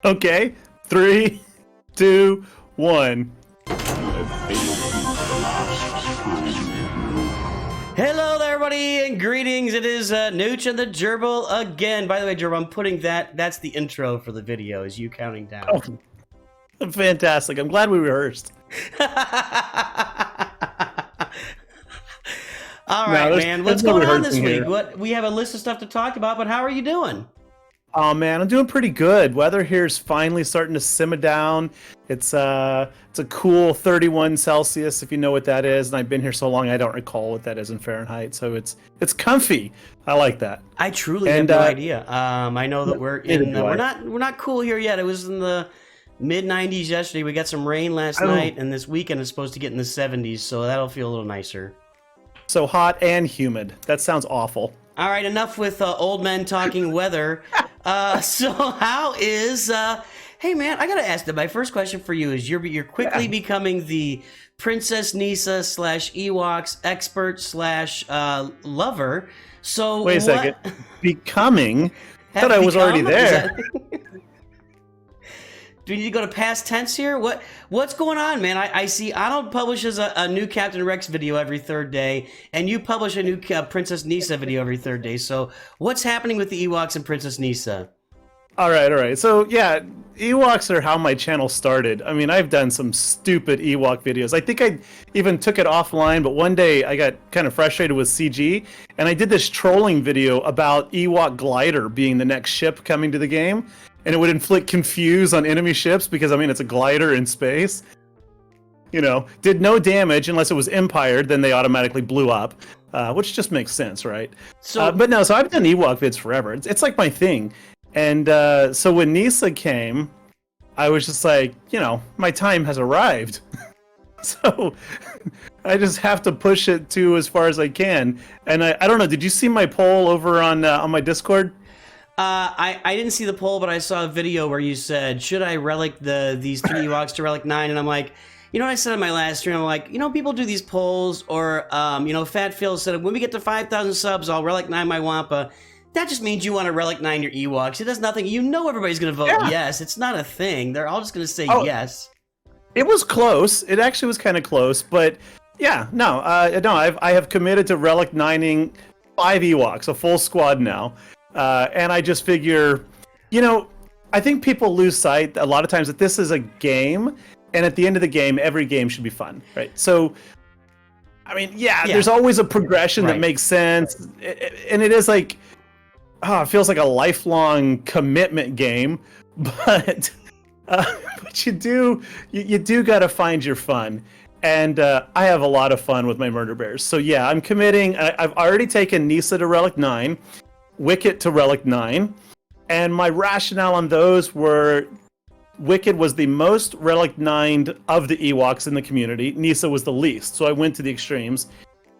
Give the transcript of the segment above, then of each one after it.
Okay, 3, 2, 1. Hello there, everybody, and greetings. It is NOOCH and the Gerbil again. By the way, Gerbil, I'm putting that's the intro for the video, is you counting down. Oh, fantastic. I'm glad we rehearsed. All right, man. What's no going on this rehearsing week? here. We have a list of stuff to talk about, but how are you doing? Oh man, I'm doing pretty good. Weather here's finally starting to simmer down. It's a cool 31 Celsius, if you know what that is. And I've been here so long, I don't recall what that is in Fahrenheit. So it's comfy. I like that. I truly have no idea. I know that we're not cool here yet. It was in the mid 90s yesterday. We got some rain last night, and this weekend is supposed to get in the 70s, so that'll feel a little nicer. So hot and humid. That sounds awful. All right, enough with old men talking weather. So how is? Hey man, I gotta ask that. My first question for you is: you're quickly becoming the Princess Kneesaa / Ewoks expert / lover. So wait a second, becoming? I thought I was already there. Do we need to go to past tense here? What's going on, man? I see Arnold publishes a new Captain Rex video every third day, and you publish a new Princess Kneesaa video every third day. So what's happening with the Ewoks and Princess Kneesaa? All right. So yeah, Ewoks are how my channel started. I mean, I've done some stupid Ewok videos. I think I even took it offline, but one day I got kind of frustrated with CG, and I did this trolling video about Ewok glider being the next ship coming to the game. And it would inflict confuse on enemy ships because, I mean, it's a glider in space. You know, did no damage unless it was empired, then they automatically blew up, which just makes sense, right? So, but no, so I've done Ewok vids forever. It's like my thing. And so when Kneesaa came, I was just like, you know, my time has arrived. So I just have to push it to as far as I can. And I don't know, did you see my poll over on my Discord? I didn't see the poll, but I saw a video where you said, should I relic these 3 Ewoks to relic 9? And I'm like, you know what I said in my last stream? I'm like, you know, people do these polls, or, you know, Fat Phil said, when we get to 5,000 subs, I'll relic 9 my Wampa. That just means you want to relic 9 your Ewoks. It does nothing. You know everybody's going to vote yes. It's not a thing. They're all just going to say yes. It was close. It actually was kind of close, but yeah, no, I have committed to relic 9ing 5 Ewoks, a full squad now. And I just figure, you know, I think people lose sight a lot of times that this is a game, and at the end of the game, every game should be fun, right? So, I mean, there's always a progression that makes sense, and it is like, it feels like a lifelong commitment game, but you do got to find your fun. And I have a lot of fun with my murder bears. So yeah, I'm committing. I've already taken Kneesaa to relic 9. Wicket to relic 9, and my rationale on those were Wicket was the most relic 9'd of the Ewoks in the community. Kneesaa was the least, so I went to the extremes,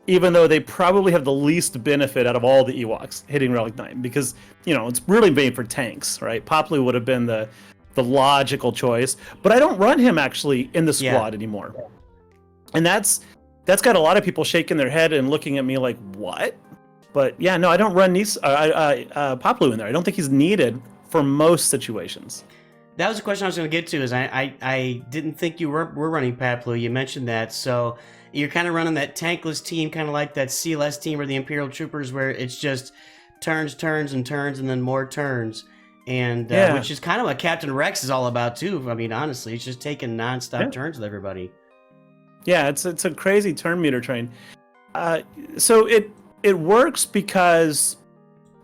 even though they probably have the least benefit out of all the Ewoks hitting relic 9, because, you know, it's really made for tanks, right? Poplu would have been the logical choice, but I don't run him actually in the squad anymore. And that's got a lot of people shaking their head and looking at me like, what? But yeah, no, I don't run Poplu in there. I don't think he's needed for most situations. That was a question I was going to get to. Is I didn't think you were running Poplu. You mentioned that, so you're kind of running that tankless team, kind of like that CLS team or the Imperial Troopers, where it's just turns, and then more turns, and which is kind of what Captain Rex is all about too. I mean, honestly, it's just taking nonstop turns with everybody. Yeah, it's a crazy turn meter train. So it works because,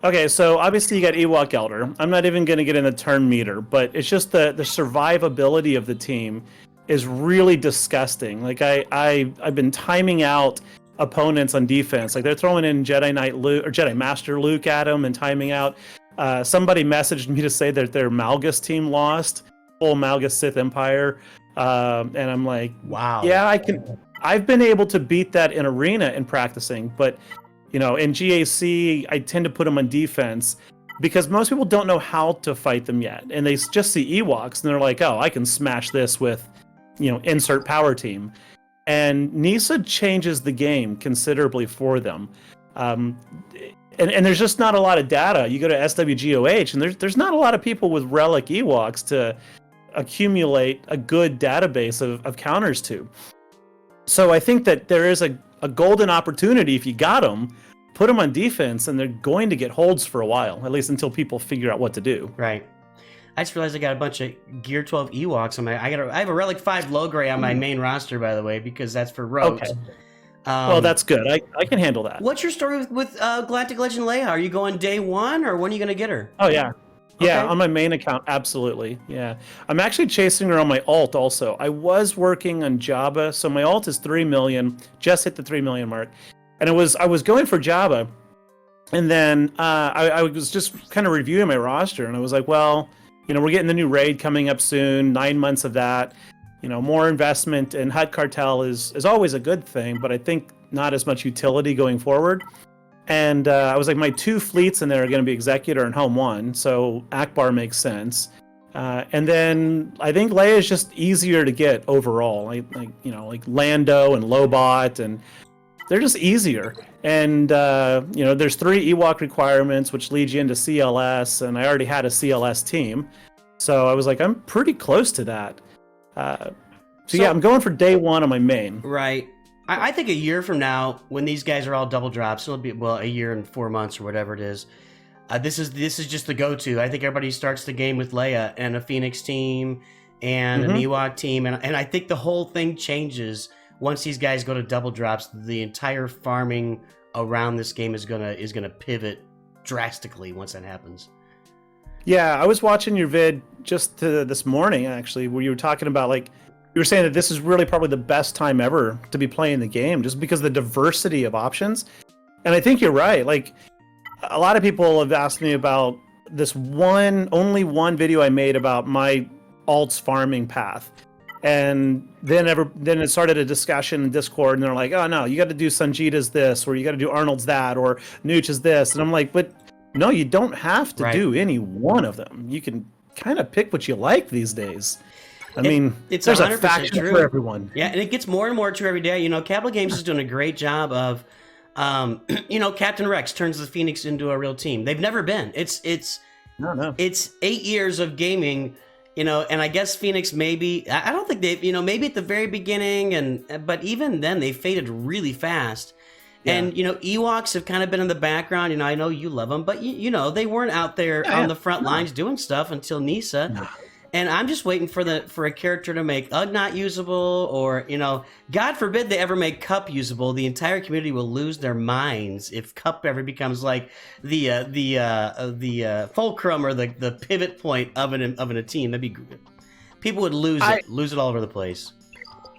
okay, so obviously you got Ewok Elder. I'm not even going to get in the turn meter, but it's just the survivability of the team is really disgusting. Like I've been timing out opponents on defense. Like they're throwing in Jedi Knight Luke or Jedi Master Luke at them and timing out. Somebody messaged me to say that their Malgus team lost, full Malgus Sith Empire, and I'm like, wow. Yeah, I've been able to beat that in arena in practicing, but you know, in GAC, I tend to put them on defense because most people don't know how to fight them yet. And they just see Ewoks and they're like, oh, I can smash this with, you know, insert power team. And Kneesaa changes the game considerably for them. and there's just not a lot of data. You go to SWGOH, and there's not a lot of people with relic Ewoks to accumulate a good database of counters to. So I think that there is a golden opportunity if you got them, put them on defense, and they're going to get holds for a while, at least until people figure out what to do. Right. I just realized I got a bunch of Gear 12 Ewoks on my. I have a Relic 5 low gray on my main roster, by the way, because that's for rogues. Okay. Well, that's good. I can handle that. What's your story with Galactic Legend Leia? Are you going day one, or when are you going to get her? Oh, yeah. Yeah, Okay. on my main account, absolutely. Yeah. I'm actually chasing her on my alt also. I was working on Jabba, so my alt is 3 million, just hit the 3 million mark. And I was going for Jabba, and then I was just kind of reviewing my roster, and I was like, well, we're getting the new raid coming up soon, 9 months of that. More investment in Hutt Cartel is always a good thing, but I think not as much utility going forward. And I was like, my 2 fleets in there are going to be Executor and Home 1, so Akbar makes sense. And then I think Leia is just easier to get overall, like Lando and Lobot, and they're just easier. And there's 3 Ewok requirements, which leads you into CLS, and I already had a CLS team, so I was like, I'm pretty close to that. So yeah, I'm going for day 1 on my main. Right. I think a year from now, when these guys are all double drops, it'll be a year and 4 months or whatever it is. This is just the go-to. I think everybody starts the game with Leia and a Phoenix team and an Ewok team, and I think the whole thing changes once these guys go to double drops. The entire farming around this game is gonna pivot drastically once that happens. Yeah, I was watching your vid just this morning actually, where you were talking about you were saying that this is really probably the best time ever to be playing the game, just because of the diversity of options. And I think you're right. A lot of people have asked me about this only one video I made about my alt's farming path. And then it started a discussion in Discord, and they're like, oh no, you got to do Sanjita's this, or you got to do Arnold's that, or NOOCH is this. And I'm like, but no, you don't have to do any one of them. You can kind of pick what you like these days. I mean, it's there's a faction true for everyone. Yeah, and it gets more and more true every day. Capital Games is doing a great job of, Captain Rex turns the Phoenix into a real team. They've never been. It's 8 years of gaming, and I guess Phoenix maybe. I don't think they've, maybe at the very beginning, but even then they faded really fast. Yeah. And Ewoks have kind of been in the background. I know you love them, but they weren't out there on the front lines doing stuff until Kneesaa. No. And I'm just waiting for a character to make Ugnaught usable, or God forbid they ever make Cup usable. The entire community will lose their minds if Cup ever becomes like the fulcrum or the pivot point of a team. That'd be good. People would lose it all over the place.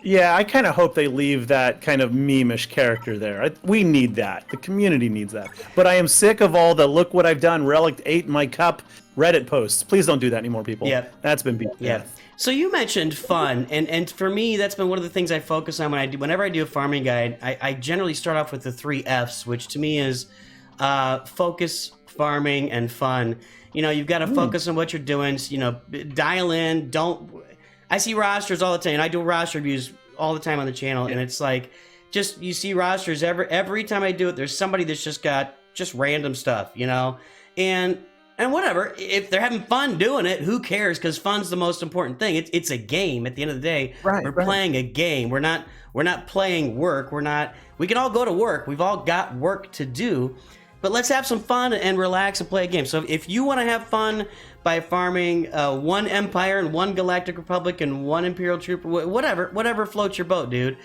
Yeah, I kind of hope they leave that kind of meme-ish character there. We need that. The community needs that. But I am sick of all the "look what I've done, Relic 8 in my cup" Reddit posts. Please don't do that anymore, people. Yeah. That's been beat. Yeah. So you mentioned fun, and for me, that's been one of the things I focus on whenever I do a farming guide. I generally start off with the 3 Fs, which to me is focus, farming, and fun. You've got to focus on what you're doing. Dial in. I see rosters all the time, and I do roster reviews all the time on the channel, and it's like, you see rosters every time I do it. There's somebody that's just got random stuff, and whatever. If they're having fun doing it, who cares? Because fun's the most important thing. It's a game. At the end of the day, we're playing a game. We're not playing work. We can all go to work. We've all got work to do. But let's have some fun and relax and play a game. So if you want to have fun by farming 1 Empire and 1 Galactic Republic and 1 Imperial Trooper, whatever floats your boat, dude.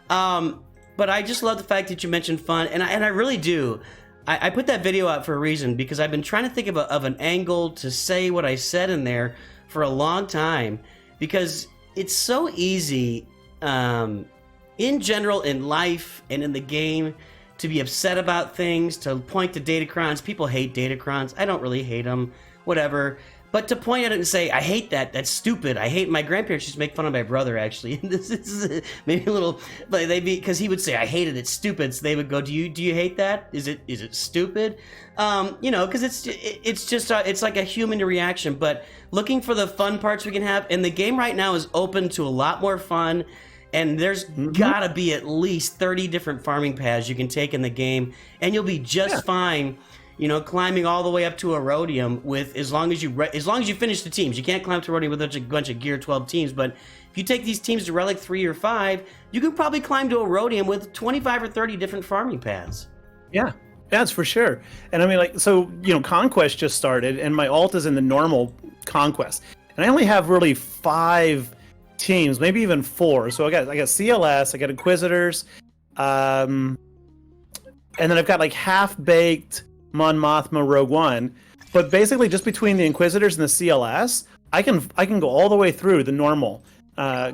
But I just love the fact that you mentioned fun, and I really do. I put that video out for a reason, because I've been trying to think of an angle to say what I said in there for a long time, because it's so easy in general in life and in the game to be upset about things, to point to Datacrons. People hate Datacrons. I don't really hate them, whatever. But to point at it and say, I hate that, that's stupid. I hate my grandparents used to make fun of my brother, actually. This is maybe a little, but because he would say, I hate it, it's stupid. So they would go, do you hate that? Is it stupid? Because it's like a human reaction. But looking for the fun parts we can have, and the game right now is open to a lot more fun. And there's gotta be at least 30 different farming paths you can take in the game, and you'll be just fine. climbing all the way up to a Rhodium with as long as you finish the teams. You can't climb to Rhodium with a bunch of Gear 12 teams, but if you take these teams to Relic 3 or 5, you can probably climb to a Rhodium with 25 or 30 different farming paths. Yeah, that's for sure. And I mean, so Conquest just started, and my alt is in the normal Conquest, and I only have really 5 teams, maybe even 4. So I got CLS, I got Inquisitors, and then I've got like half-baked Mon Mothma Rogue One. But basically, just between the Inquisitors and the CLS, I can go all the way through the normal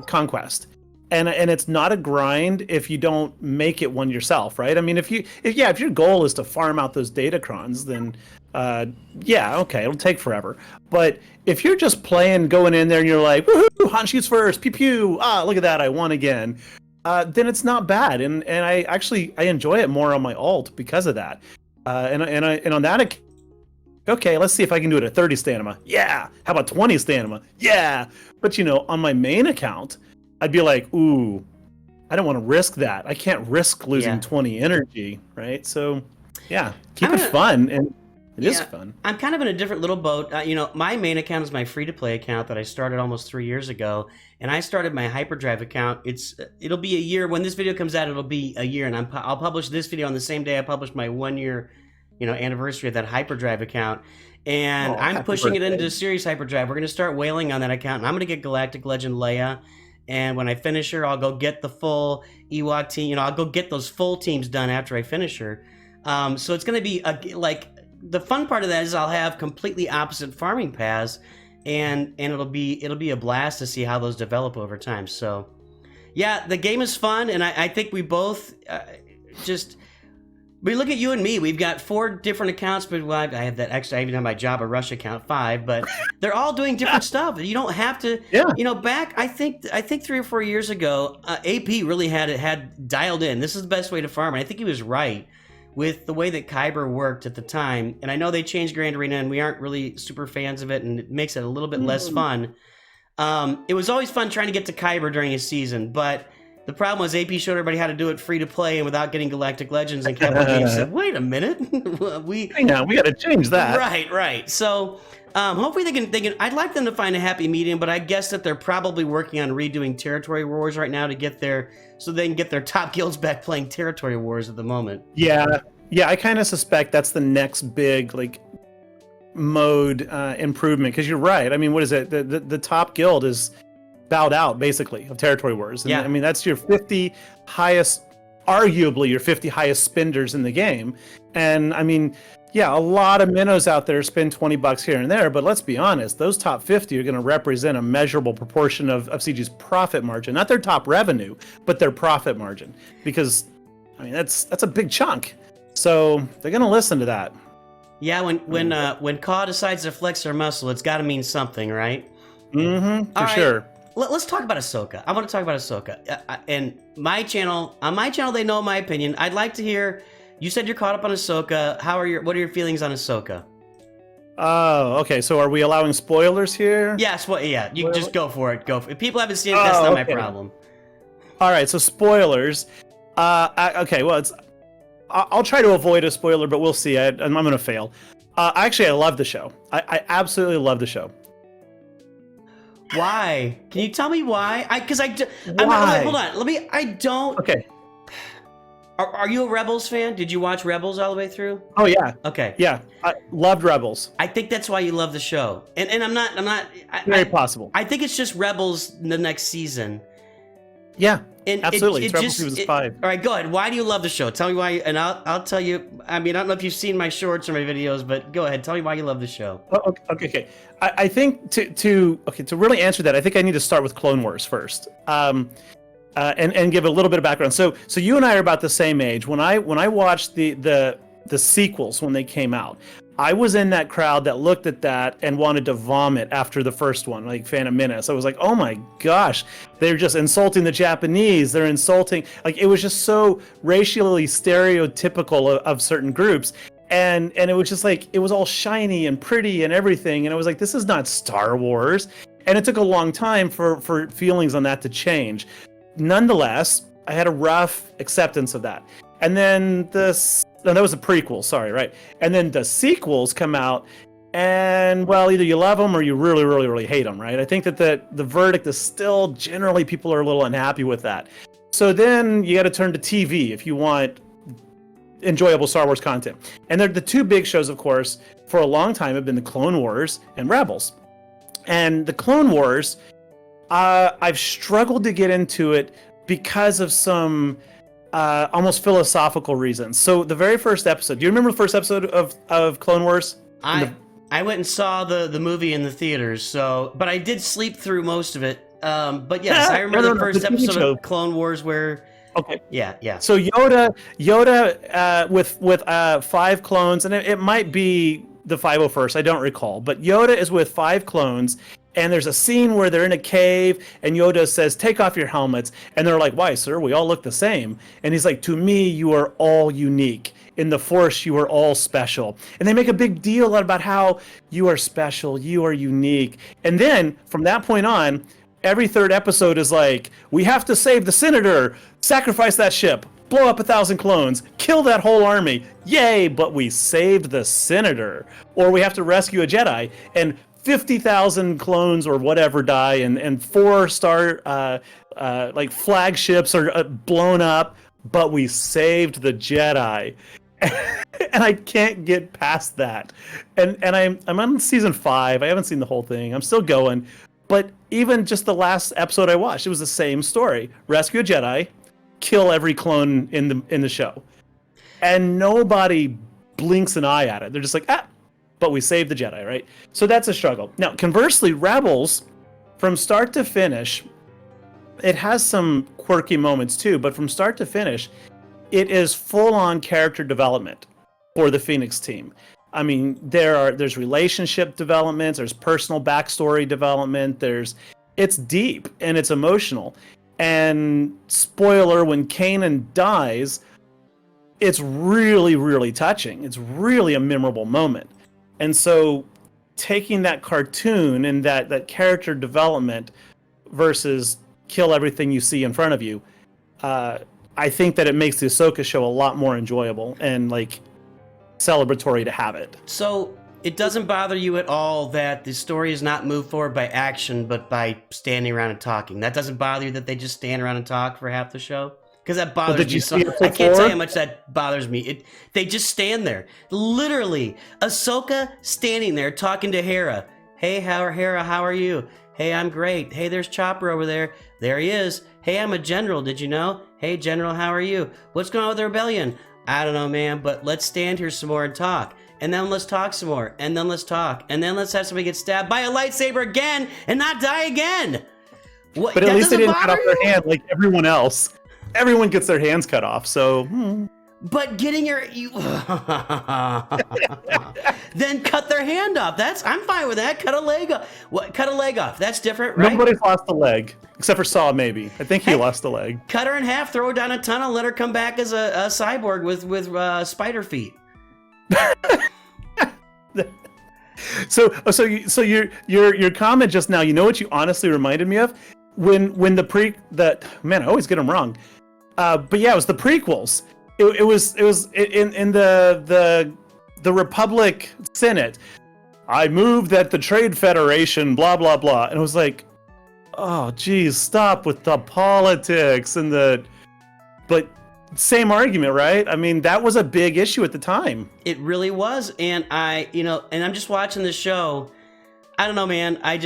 Conquest, and it's not a grind if you don't make it one yourself, right? I mean, if your goal is to farm out those Datacrons, then okay, it'll take forever. But if you're just playing, going in there, and you're like, woohoo, Han shoots first, pew pew, look at that, I won again. Then it's not bad, and I enjoy it more on my alt because of that. And on that, okay, let's see if I can do it at 30 stamina. Yeah. How about 20 stamina? Yeah. But on my main account, I'd be like, ooh, I don't want to risk that. I can't risk losing 20 energy, right? So, yeah, keep it fun, and it is fun. I'm kind of in a different little boat. My main account is my free-to-play account that I started almost 3 years ago, and I started my hyperdrive account. It'll be a year. When this video comes out, it'll be a year, and I'll publish this video on the same day I publish my 1 year anniversary of that hyperdrive account, and I'm pushing it into serious hyperdrive. We're going to start whaling on that account, and I'm going to get Galactic Legend Leia, and when I finish her, I'll go get the full Ewok team. I'll go get those full teams done after I finish her. So it's going to be the fun part of that is I'll have completely opposite farming paths, and it'll be a blast to see how those develop over time. So yeah, the game is fun, and I think we both we look at you and me. We've got 4 different accounts, but I have that extra. I even have my Jabba Rush account 5, but they're all doing different stuff. You don't have to. Yeah. Back I think 3 or 4 years ago, AP really had dialed in. This is the best way to farm, and I think he was right with the way that Kyber worked at the time. And I know they changed Grand Arena, and we aren't really super fans of it, and it makes it a little bit less fun. It was always fun trying to get to Kyber during a season, but the problem was AP showed everybody how to do it free to play and without getting Galactic Legends, and Capital Games said, wait a minute. we got to change that. Right. So hopefully they can, I'd like them to find a happy medium, but I guess that they're probably working on redoing Territory Wars right now so they can get their top guilds back playing Territory Wars at the moment. Yeah, I kind of suspect that's the next big mode improvement, because you're right. I mean, what is it? The top guild is bowed out, basically, of Territory Wars. And, I mean, that's your 50 highest, arguably your 50 highest spenders in the game. And I mean, a lot of minnows out there spend $20 here and there, but let's be honest, those top 50 are going to represent a measurable proportion of CG's profit margin, not their top revenue, but their profit margin, because I mean, that's a big chunk. So they're going to listen to that. Yeah, when Kaw decides to flex her muscle, it's got to mean something, right? Mm-hmm, for sure. Let's talk about Ahsoka. I want to talk about Ahsoka. And on my channel, they know my opinion. I'd like to hear. You said you're caught up on Ahsoka. What are your feelings on Ahsoka? Oh, okay. So are we allowing spoilers here? Yes. Well, yeah. You just go for it. If people haven't seen it, that's not my problem. All right. So spoilers. Okay. Well, I'll try to avoid a spoiler, but we'll see. I'm going to fail. Actually, I love the show. I absolutely love the show. Why? Can you tell me why? Hold on. Okay. Are you a Rebels fan? Did you watch Rebels all the way through? Oh yeah. Okay. Yeah, I loved Rebels. I think that's why you love the show. And I'm not. Very possible. I think it's just Rebels the next season. Yeah. And absolutely. It's Rebels Season 5. All right, go ahead. Why do you love the show? Tell me why, and I'll tell you. I mean, I don't know if you've seen my shorts or my videos, but go ahead. Tell me why you love the show. Oh, okay. I think to really answer that, I think I need to start with Clone Wars first, and give a little bit of background. So you and I are about the same age. When I watched the sequels when they came out, I was in that crowd that looked at that and wanted to vomit after the first one, like Phantom Menace. I was like, oh my gosh, they're just insulting the Japanese. They're insulting, it was just so racially stereotypical of certain groups. And it was just it was all shiny and pretty and everything. And I was like, this is not Star Wars. And it took a long time for feelings on that to change. Nonetheless, I had a rough acceptance of that. And then the no, that was the prequel. Sorry, right? And then the sequels come out, and well, either you love them or you really, really, really hate them, right? I think that the verdict is still generally people are a little unhappy with that. So then you got to turn to TV if you want enjoyable Star Wars content. And they're the two big shows, of course, for a long time have been the Clone Wars and Rebels. And the Clone Wars, I've struggled to get into it because of some almost philosophical reasons. So the very first episode, do you remember the first episode of Clone Wars? I went and saw the movie in the theaters, but I did sleep through most of it. But yes, I remember the first episode of Clone Wars where. Okay. Yeah. So Yoda with 5 clones, and it might be the 501st, I don't recall, but Yoda is with 5 clones, and there's a scene where they're in a cave, and Yoda says, "Take off your helmets," and they're like, "Why, sir? We all look the same." And he's like, "To me, you are all unique. In the Force, you are all special." And they make a big deal about how you are special, you are unique. And then from that point on, every third episode is like, we have to save the Senator, sacrifice that ship, blow up 1,000 clones, kill that whole army. Yay, but we saved the Senator. Or we have to rescue a Jedi, and 50,000 clones or whatever die, and 4-star like flagships are blown up, but we saved the Jedi. And I can't get past that. And I'm on season 5. I haven't seen the whole thing. I'm still going. But even just the last episode I watched, it was the same story. Rescue a Jedi, kill every clone in the show. And nobody blinks an eye at it. They're just like, but we saved the Jedi, right? So that's a struggle. Now, conversely, Rebels, from start to finish, it has some quirky moments too, but from start to finish, it is full-on character development for the Phoenix team. I mean, there's relationship developments, there's personal backstory development, it's deep and it's emotional. And spoiler, when Kanan dies, it's really, really touching. It's really a memorable moment. And so taking that cartoon and that character development versus kill everything you see in front of you, I think that it makes the Ahsoka show a lot more enjoyable and like celebratory to have it. So it doesn't bother you at all that the story is not moved forward by action, but by standing around and talking. That doesn't bother you that they just stand around and talk for half the show? Because that bothers me so. I can't tell you how much that bothers me. They just stand there. Literally, Ahsoka standing there talking to Hera. Hey, Hera, how are you? Hey, I'm great. Hey, there's Chopper over there. There he is. Hey, I'm a general. Did you know? Hey, General, how are you? What's going on with the rebellion? I don't know, man, but let's stand here some more and talk. And then let's talk some more. And then let's talk. And then let's have somebody get stabbed by a lightsaber again and not die again. What, but at least they didn't cut off their hand like everyone else. Everyone gets their hands cut off, so... But getting then cut their hand off. I'm fine with that. Cut a leg off. Cut a leg off. That's different, right? Nobody's lost a leg. Except for Saw, maybe. I think he lost a leg. Cut her in half, throw her down a tunnel, let her come back as a cyborg with spider feet. So your comment just now, you know what you honestly reminded me of? When man, I always get them wrong. But yeah, it was the prequels. It was in the Republic Senate. I move that the Trade Federation, blah blah blah, and it was like, oh geez, stop with the politics and but same argument, right? I mean, that was a big issue at the time. It really was, and I'm just watching the show. I don't know, man. I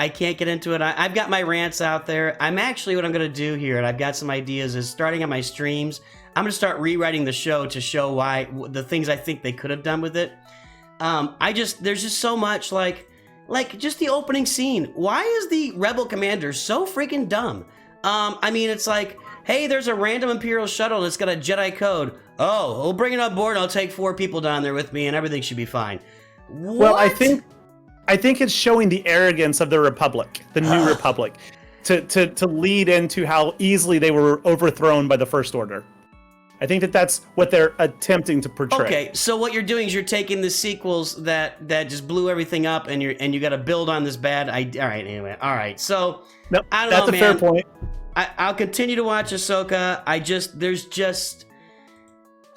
can't get into it. I've got my rants out there. I'm actually, what I'm going to do here, and I've got some ideas, is starting on my streams, I'm going to start rewriting the show to show why, the things I think they could have done with it. There's just so much, like just the opening scene. Why is the Rebel commander so freaking dumb? I mean, it's like, hey, there's a random Imperial shuttle and it's got a Jedi code. Oh, we'll bring it on board and I'll take 4 people down there with me and everything should be fine. What? Well, I think it's showing the arrogance of the Republic, the new Republic, to lead into how easily they were overthrown by the First Order. I think that's what they're attempting to portray. Okay, so what you're doing is you're taking the sequels that just blew everything up, and you got to build on this bad idea. All right, anyway, all right. So nope, I don't know, man. That's a fair point. I'll continue to watch Ahsoka.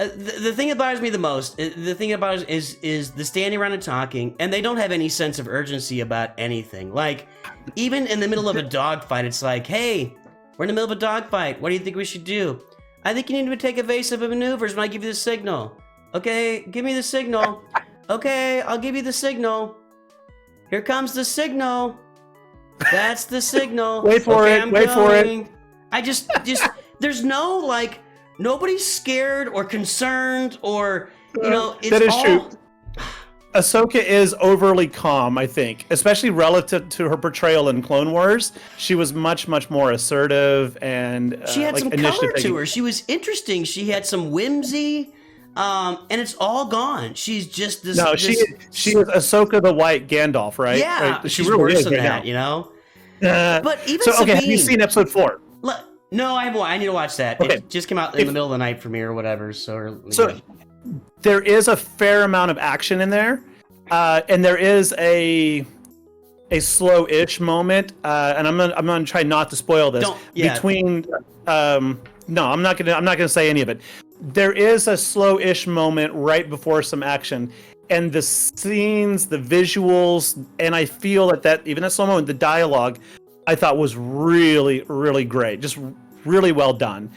the thing that bothers me the most, the thing about it is the standing around and talking, and they don't have any sense of urgency about anything. Like, even in the middle of a dogfight, it's like, hey, we're in the middle of a dogfight. What do you think we should do? I think you need to take evasive maneuvers when I give you the signal. Okay, give me the signal. Okay, I'll give you the signal. Here comes the signal. That's the signal. Wait for okay, it. I'm Wait going. for it. I just, there's no, like, nobody's scared or concerned or, you know, it's that is all... true. Ahsoka is overly calm, I think, especially relative to her portrayal in Clone Wars. She was much more assertive and she had like some color to her. She was interesting. She had some whimsy, and it's all gone. She's just this. No, she is Ahsoka the White Gandalf, right? Yeah, right? she's really worse than that, you know. But even so, Sabine, okay, have you seen episode 4? No, I need to watch that. Okay. It just came out in the middle of the night for me or whatever. So there is a fair amount of action in there, and there is a slow-ish moment, and I'm gonna try not to spoil this. Between no, I'm not gonna say any of it. There is a slow-ish moment right before some action, and the scenes, the visuals, and I feel that even that slow moment, the dialogue, I thought was really great, just really well done.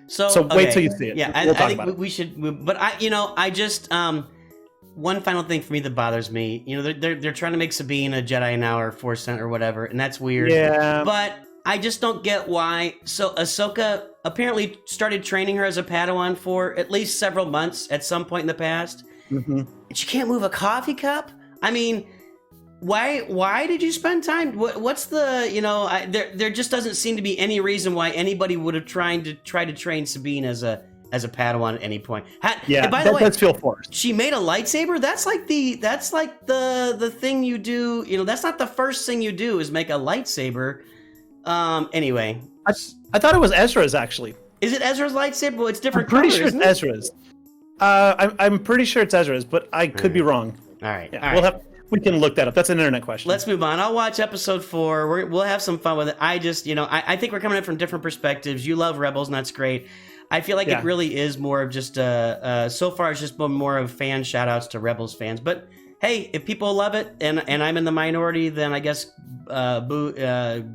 So wait till you see it. Yeah, we'll I think we should. But I just one final thing for me that bothers me. You know, they're trying to make Sabine a Jedi now or Force Center or whatever, and that's weird. Yeah. But I just don't get why. So Ahsoka apparently started training her as a Padawan for at least several months at some point in the past. Mm-hmm. And she can't move a coffee cup. I mean, why did you spend time? What's the, you know? There just doesn't seem to be any reason why anybody would have tried to train Sabine as a Padawan at any point. Yeah, and by the way, does feel forced. She made a lightsaber. That's like the thing you do. You know, that's not the first thing you do is make a lightsaber. Anyway, I thought it was Ezra's actually. Is it Ezra's lightsaber? Well, it's different. I'm pretty color, sure it's Ezra's. I'm pretty sure it's Ezra's, but I could be wrong. All right. Yeah, all right. We can look that up. That's an internet question. Let's move on. I'll watch episode 4. We'll have some fun with it. I just, you know, I think we're coming in from different perspectives. You love Rebels, and that's great. I feel like it really is more of just, so far it's just been more of fan shout-outs to Rebels fans. But, hey, if people love it, and I'm in the minority, then I guess, good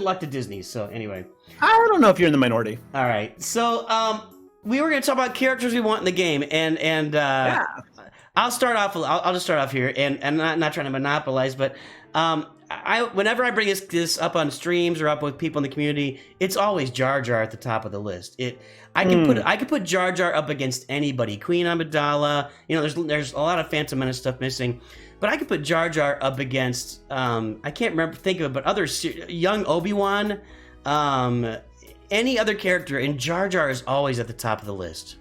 luck to Disney. So, anyway. I don't know if you're in the minority. All right. So, we were going to talk about characters we want in the game, and I'll start off. I'll just start off here, and not trying to monopolize, but whenever I bring this up on streams or up with people in the community, it's always Jar Jar at the top of the list. I could put Jar Jar up against anybody. Queen Amidala. You know, there's a lot of Phantom Menace stuff missing, but I could put Jar Jar up against I can't think of it, but others, young Obi-Wan, any other character, and Jar Jar is always at the top of the list.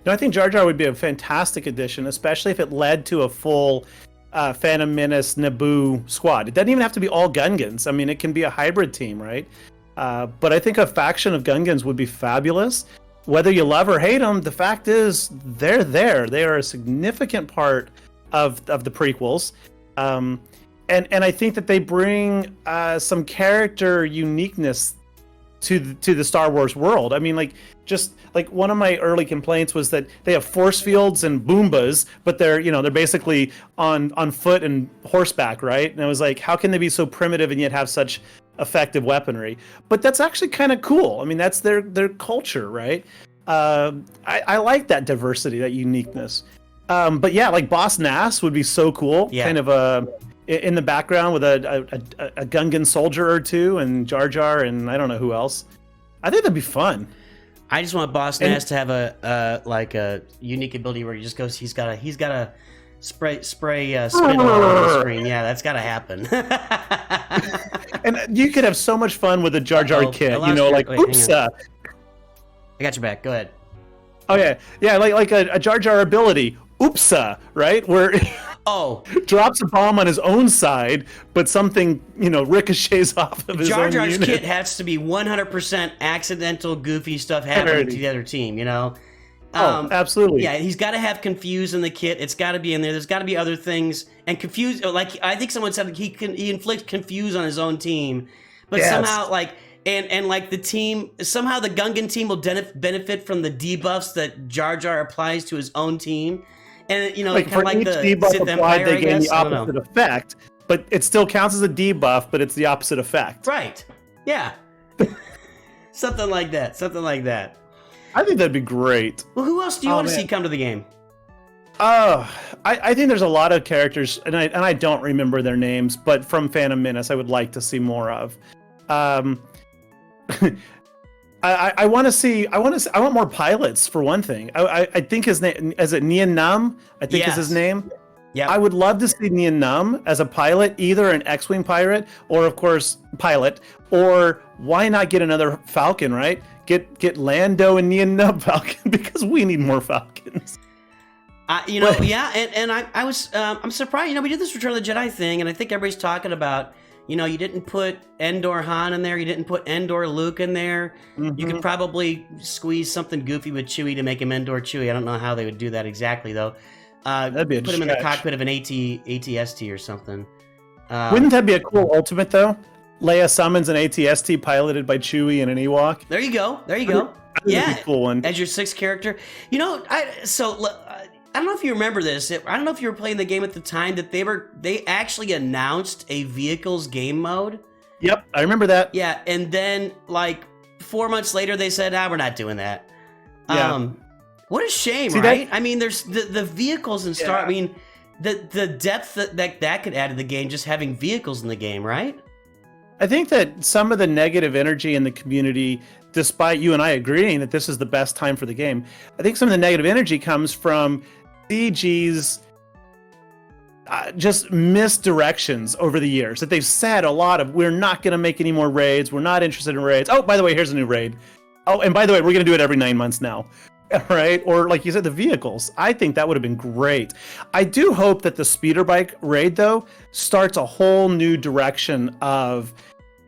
No, I think Jar Jar would be a fantastic addition, especially if it led to a full Phantom Menace Naboo squad. It doesn't even have to be all Gungans. I mean, it can be a hybrid team, right? But I think a faction of Gungans would be fabulous. Whether you love or hate them, the fact is they're there. They are a significant part of the prequels. And I think that they bring some character uniqueness to the Star Wars world. I mean, just one of my early complaints was that they have force fields and Boombas, but they're basically on foot and horseback, right? And I was like, how can they be so primitive and yet have such effective weaponry? But that's actually kind of cool. I mean, that's their culture, right? I like that diversity, that uniqueness. But yeah, like Boss Nass would be so cool. Yeah. Kind of in the background with a Gungan soldier or two, and Jar Jar, and I don't know who else. I think that'd be fun. I just want Boss Nass to have a unique ability where he just goes. He's got a spray spin all over the screen. Yeah, that's got to happen. And you could have so much fun with a Jar Jar kit. Oops. I got your back. Go ahead. Oh yeah, like a Jar Jar ability. Oopsa, right? Where drops a bomb on his own side, but something, ricochets off of his Jar own Jar's unit. kit has to be 100% accidental, goofy stuff happening to the other team, absolutely. Yeah, he's got to have confuse in the kit. It's got to be in there. There's got to be other things. And confuse, like I think someone said he inflicts confuse on his own team, but somehow, And like the team, somehow the Gungan team will benefit from the debuffs that Jar Jar applies to his own team. And, you know, like kind of like each the debuff Sith applied, Empire, they I gain guess. the opposite effect, but it still counts as a debuff, but it's the opposite effect. Right. Yeah. Something like that. Something like that. I think that'd be great. Well, who else do you want to see come to the game? I think there's a lot of characters, and I don't remember their names, but from Phantom Menace, I would like to see more of. I want more pilots for one thing. I think his name is it Nien Nunb? I think is his name. Yeah. I would love to see Nien Nunb as a pilot, either an X-wing pirate or, of course, pilot. Or why not get another Falcon? Right? Get Lando and Nien Nunb Falcon because we need more Falcons. You know, yeah, and I was I'm surprised. You know, we did this Return of the Jedi thing, and I think everybody's talking about. You know, you didn't put Endor Han in there. You didn't put Endor Luke in there. Mm-hmm. You could probably squeeze something goofy with Chewie to make him Endor Chewie. I don't know how they would do that exactly, though. That'd be a put him in the cockpit of an ATST or something. Wouldn't that be a cool ultimate, though? Leia summons an ATST piloted by Chewie and an Ewok. There you go. There you go. Yeah, be a cool one. As your sixth character. You know, I don't know if you remember this. I don't know if you were playing the game at the time that they actually announced a vehicles game mode. Yep, I remember that. Yeah, and then like 4 months later they said, we're not doing that. Yeah. What a shame, right? I mean, there's the vehicles in Star. I mean, the depth that could add to the game just having vehicles in the game, right? I think that some of the negative energy in the community, despite you and I agreeing that this is the best time for the game, I think some of the negative energy comes from CG's just misdirections over the years. That they've said a lot of, we're not going to make any more raids. We're not interested in raids. Oh, by the way, here's a new raid. Oh, and by the way, we're going to do it every 9 months now. Right? Or like you said, the vehicles. I think that would have been great. I do hope that the speeder bike raid, though, starts a whole new direction of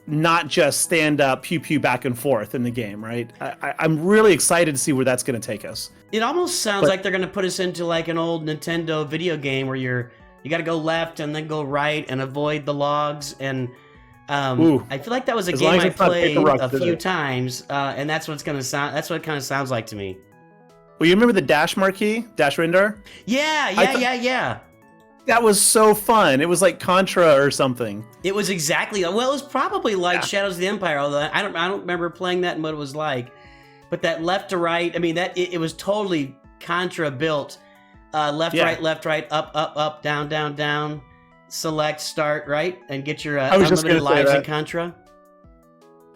not just stand up, pew pew back and forth in the game, right? I'm really excited to see where that's going to take us. It almost sounds like they're going to put us into like an old Nintendo video game where you got to go left and then go right and avoid the logs. And I feel like that was a game I played a few times, and that's what it's going to sound. That's what it kind of sounds like to me. Well, you remember the Dash Marquee, Dash Rindar? Yeah. That was so fun. It was like Contra or something. It was exactly. Well, it was probably like Shadows of the Empire. Although I don't remember playing that and what it was like. But that left to right. I mean, it was totally Contra built. Left, right, up, down. Select, start, right, and get your unlimited lives in Contra.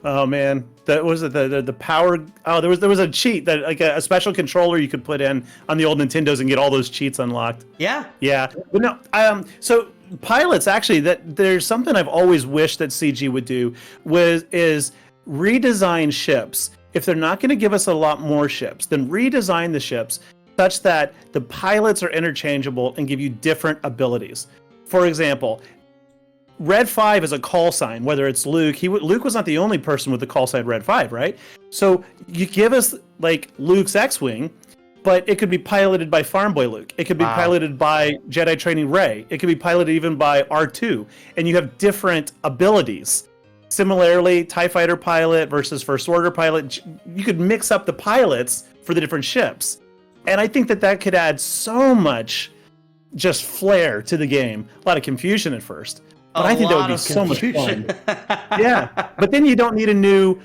Oh man, that was the power. Oh, there was a cheat that like a special controller you could put in on the old Nintendos and get all those cheats unlocked. Yeah. But no, so pilots actually, that there's something I've always wished that CG would do is redesign ships. If they're not going to give us a lot more ships, then redesign the ships such that the pilots are interchangeable and give you different abilities. For example, Red 5 is a call sign, whether it's Luke. Luke was not the only person with the call sign Red 5, right? So you give us like Luke's X-Wing, but it could be piloted by Farm Boy Luke. It could be piloted by Jedi Training Rey. It could be piloted even by R2. And you have different abilities. Similarly, TIE Fighter pilot versus First Order pilot. You could mix up the pilots for the different ships. And I think that could add so much just flair to the game. A lot of confusion at first. But I think that would be so much fun. Yeah. But then you don't need a new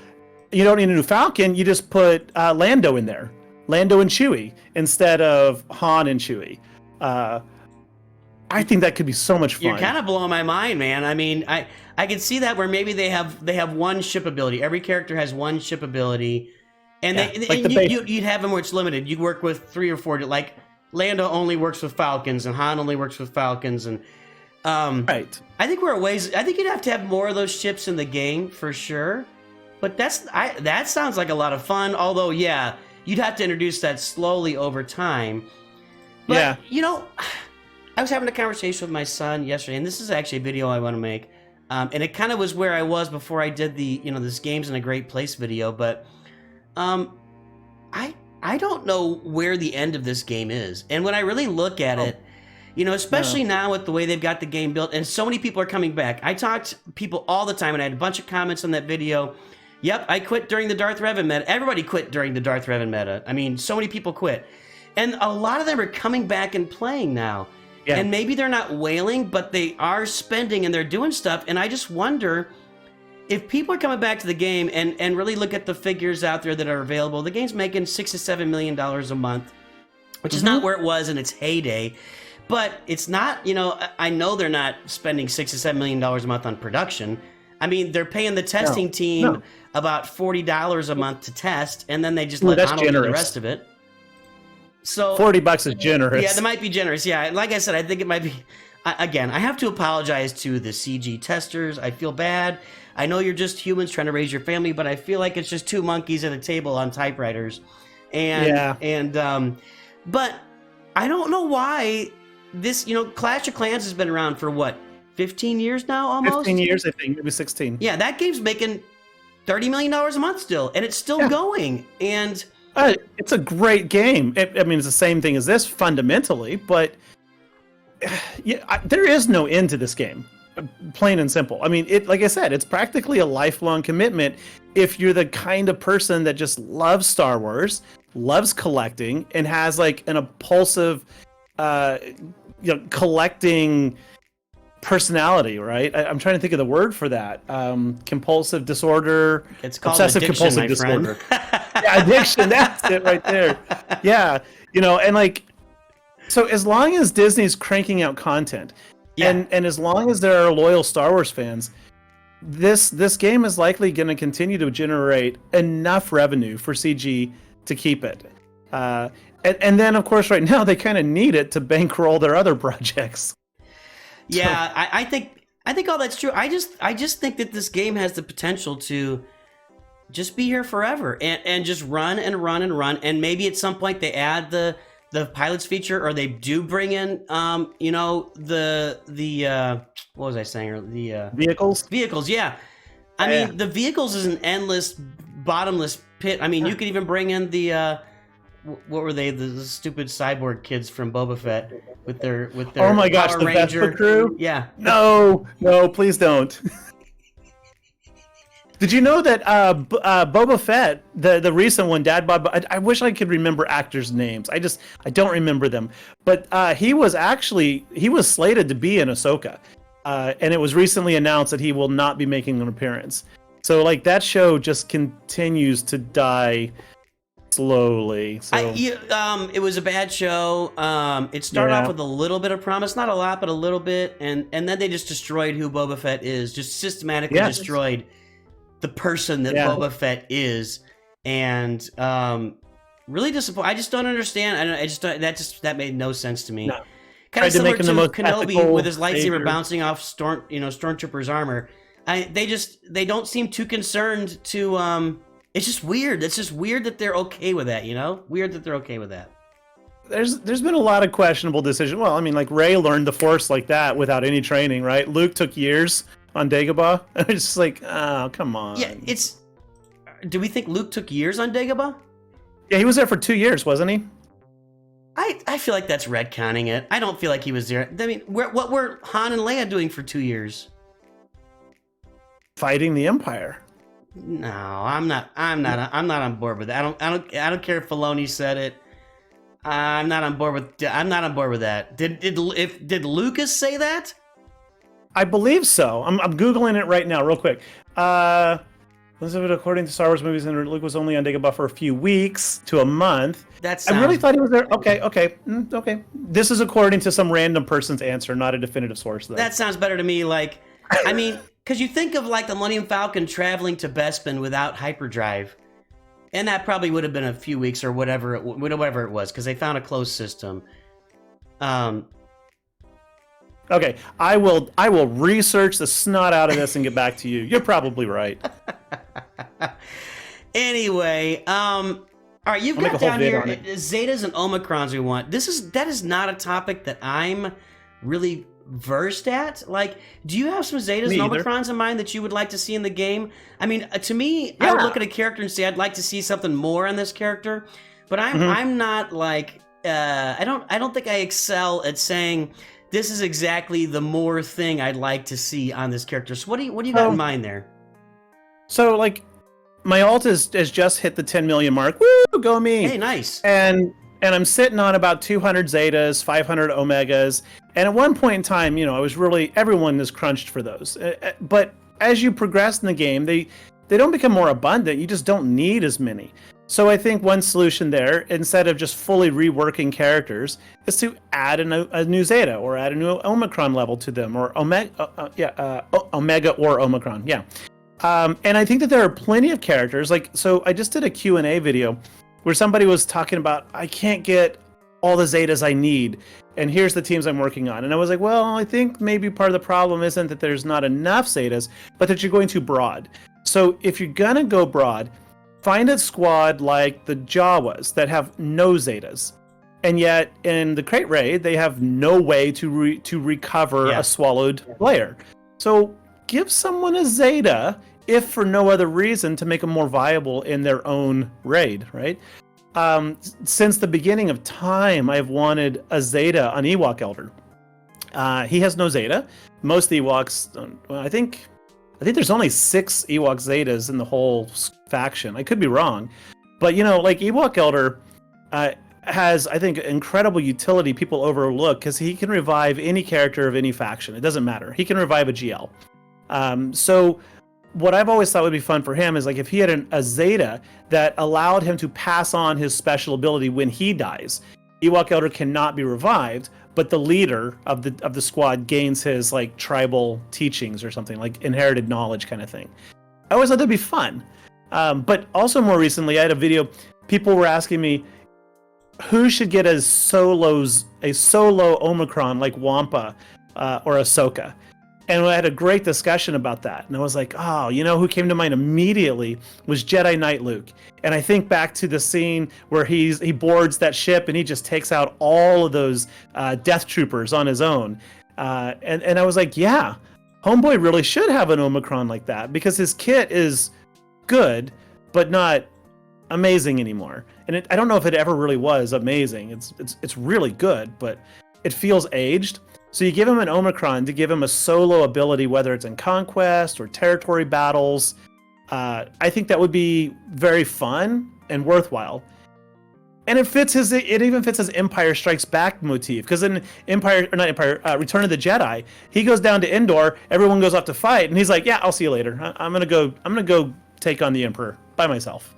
Falcon. You just put Lando in there. Lando and Chewie instead of Han and Chewie. I think that could be so much fun. You're kind of blowing my mind, man. I mean, I can see that where maybe they have one ship ability. Every character has one ship ability. And you'd have them where it's limited. You work with 3 or 4, like Lando only works with Falcons and Han only works with Falcons and right. I think I think you'd have to have more of those ships in the game for sure. But that sounds like a lot of fun. Although, yeah, you'd have to introduce that slowly over time. But, you know, I was having a conversation with my son yesterday, and this is actually a video I want to make. And it kind of was where I was before I did the, this game's in a great place video. But I don't know where the end of this game is. And when I really look at it, especially now with the way they've got the game built, and so many people are coming back. I talk to people all the time, and I had a bunch of comments on that video, Yep, I quit during the Darth Revan meta. Everybody quit during the Darth Revan meta. I mean, so many people quit. And a lot of them are coming back and playing now. Yeah. And maybe they're not whaling, but they are spending and they're doing stuff. And I just wonder if people are coming back to the game and really look at the figures out there that are available. The game's making $6 to $7 million a month, which is not where it was in its heyday. But it's not, you know, I know they're not spending $6 to $7 million a month on production. I mean, they're paying the testing team about $40 a month to test, and then they just let Arnold do the rest of it. So $40 is generous. Yeah, that might be generous. Yeah, like I said, I think it might be. Again, I have to apologize to the CG testers. I feel bad. I know you're just humans trying to raise your family, but I feel like it's just two monkeys at a table on typewriters. But I don't know why this. You know, Clash of Clans has been around for what? 15 years now, almost? 15 years, I think. Maybe 16. Yeah, that game's making $30 million a month still, and it's still going. And it's a great game. I mean, it's the same thing as this fundamentally, but there is no end to this game, plain and simple. I mean, like I said, it's practically a lifelong commitment if you're the kind of person that just loves Star Wars, loves collecting, and has like an impulsive, collecting personality, right? I'm trying to think of the word for that. Compulsive disorder. It's called obsessive addiction, compulsive my disorder. friend. Yeah, addiction. That's it right there. Yeah, you know, and like, so as long as Disney's cranking out content, and as long as there are loyal Star Wars fans, this game is likely going to continue to generate enough revenue for CG to keep it. And then, of course, right now they kind of need it to bankroll their other projects. Yeah, I think all that's true. I just think that this game has the potential to just be here forever and just run and run and run. And maybe at some point they add the pilots feature, or they do bring in the what was I saying? The vehicles. Vehicles, yeah. I mean, the vehicles is an endless, bottomless pit. I mean, you could even bring in the what were they? The stupid cyborg kids from Boba Fett with their oh my gosh, Power the Ranger Vespa crew. Yeah. No, please don't. Did you know that Boba Fett, the recent one, Dad Bob? I wish I could remember actors' names. I don't remember them. But he was slated to be in Ahsoka, and it was recently announced that he will not be making an appearance. So like that show just continues to die slowly. So. It was a bad show. It started off with a little bit of promise, not a lot, but a little bit, and then they just destroyed who Boba Fett is. Just systematically destroyed the person that Boba Fett is, and really disappointed. I just don't understand. That made no sense to me. No. Kind of similar to Kenobi with his lightsaber bouncing off Stormtrooper's armor. They don't seem too concerned to. It's just weird. It's just weird that they're okay with that. You know, weird that they're okay with that. There's been a lot of questionable decisions. Well, I mean, like Rey learned the Force like that without any training, right? Luke took years on Dagobah. It's just like, oh, come on. Yeah, do we think Luke took years on Dagobah? Yeah, he was there for 2 years, wasn't he? I feel like that's retconning it. I don't feel like he was there. I mean, what were Han and Leia doing for 2 years? Fighting the Empire. No, I'm not on board with that. I don't care if Filoni said it. I'm not on board with that. Did Lucas say that? I believe so. I'm Googling it right now, real quick. According to Star Wars movies, Luke was only on Dagobah for a few weeks to a month. I really thought he was there. Okay. This is according to some random person's answer, not a definitive source, though. That sounds better to me. Like, I mean, because you think of like the Millennium Falcon traveling to Bespin without hyperdrive, and that probably would have been a few weeks or whatever it was, because they found a closed system. Okay, I will research the snot out of this and get back to you. You're probably right. Anyway, all right, you've got down here Zetas and Omicrons we want. That is not a topic that I'm really versed at. Like, do you have some Zetas and Omicrons in mind that you would like to see in the game? I mean, to me, I would look at a character and say I'd like to see something more on this character, but I'm not like I don't think I excel at saying this is exactly the more thing I'd like to see on this character. So what do you got in mind there? So like my ult has just hit the 10 million mark. Woo, go me! Hey, nice. And I'm sitting on about 200 Zetas, 500 Omegas, and at one point in time, you know, I was really, everyone is crunched for those. But as you progress in the game, they don't become more abundant. You just don't need as many. So I think one solution there, instead of just fully reworking characters, is to add a new Zeta or add a new Omicron level to them, or Omega or Omicron, yeah. And I think that there are plenty of characters. Like, so I just did a Q&A video where somebody was talking about, I can't get all the Zetas I need, and here's the teams I'm working on. And I was like, well, I think maybe part of the problem isn't that there's not enough Zetas, but that you're going too broad. So if you're gonna go broad, find a squad like the Jawas that have no Zetas, and yet in the Crate Raid they have no way to recover a swallowed player. So give someone a Zeta, if for no other reason, to make them more viable in their own raid, right? Since the beginning of time, I've wanted a Zeta on Ewok Elder. He has no Zeta. Most Ewoks, well, I think there's only 6 Ewok Zetas in the whole faction. I could be wrong, but you know, like Ewok Elder has, I think, incredible utility people overlook, because he can revive any character of any faction. It doesn't matter. He can revive a GL. So what I've always thought would be fun for him is like if he had a Zeta that allowed him to pass on his special ability when he dies. Ewok Elder cannot be revived, but the leader of the squad gains his like tribal teachings or something, like inherited knowledge kind of thing. I always thought that'd be fun. But also more recently, I had a video. People were asking me who should get a solo Omicron like Wampa or Ahsoka. And I had a great discussion about that. And I was like, oh, you know who came to mind immediately was Jedi Knight Luke. And I think back to the scene where he boards that ship and he just takes out all of those death troopers on his own. And I was like, yeah, Homeboy really should have an Omicron like that, because his kit is good, but not amazing anymore. And I don't know if it ever really was amazing. It's really good, but it feels aged. So you give him an Omicron to give him a solo ability, whether it's in Conquest or territory battles. I think that would be very fun and worthwhile. And it even fits his Empire Strikes Back motif, because in Return of the Jedi, he goes down to Endor, everyone goes off to fight, and he's like, yeah, I'll see you later. I'm gonna go take on the Emperor by myself.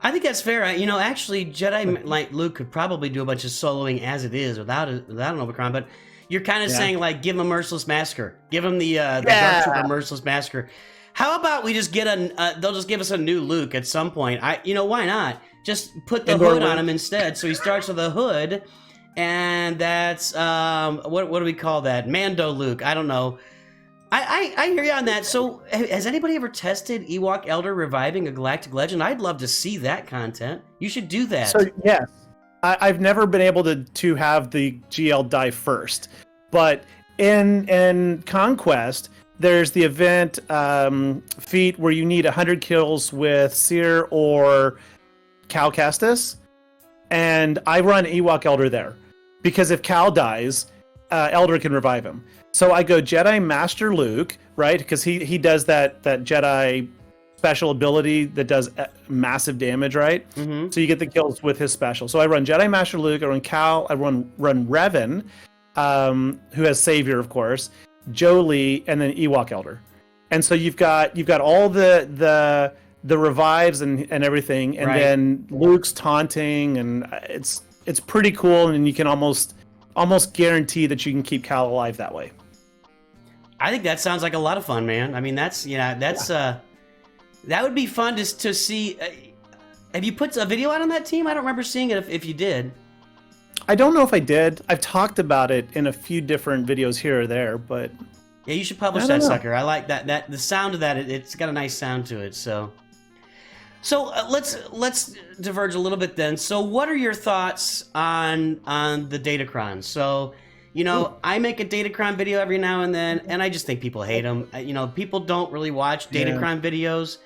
I think that's fair. You know, actually, Jedi like Luke could probably do a bunch of soloing as it is without an Omicron, but you're kind of saying, like, give him a Merciless Massacre. Give him the Dark Trooper Merciless Massacre. How about we just get they'll just give us a new Luke at some point. Why not? Just put the hood on him instead. So he starts with a hood, and that's, what do we call that? Mando Luke. I don't know. I hear you on that. So has anybody ever tested Ewok Elder reviving a Galactic Legend? I'd love to see that content. You should do that. So, yes. I've never been able to have the GL die first, but in Conquest, there's the event feat where you need 100 kills with Seer or Cal Kestis, and I run Ewok Elder there, because if Cal dies, Elder can revive him. So I go Jedi Master Luke, right? Because he does that Jedi special ability that does massive damage, right? Mm-hmm. So you get the kills with his special. So I run Jedi Master Luke, I run Cal, I run Revan, who has Savior, of course, Jolee, and then Ewok Elder. And so you've got all the revives and everything, and then Luke's taunting, and it's pretty cool, and you can almost guarantee that you can keep Cal alive that way. I think that sounds like a lot of fun, man. I mean, that would be fun to see. Have you put a video out on that team? I don't remember seeing it if you did. I don't know if I did. I've talked about it in a few different videos here or there, but... Yeah, you should publish that sucker. I like that. The sound of that, it's got a nice sound to it, so... So let's diverge a little bit then. So what are your thoughts on the Datacrons? So, you know, I make a Datacron video every now and then, and I just think people hate them. You know, people don't really watch Datacron videos.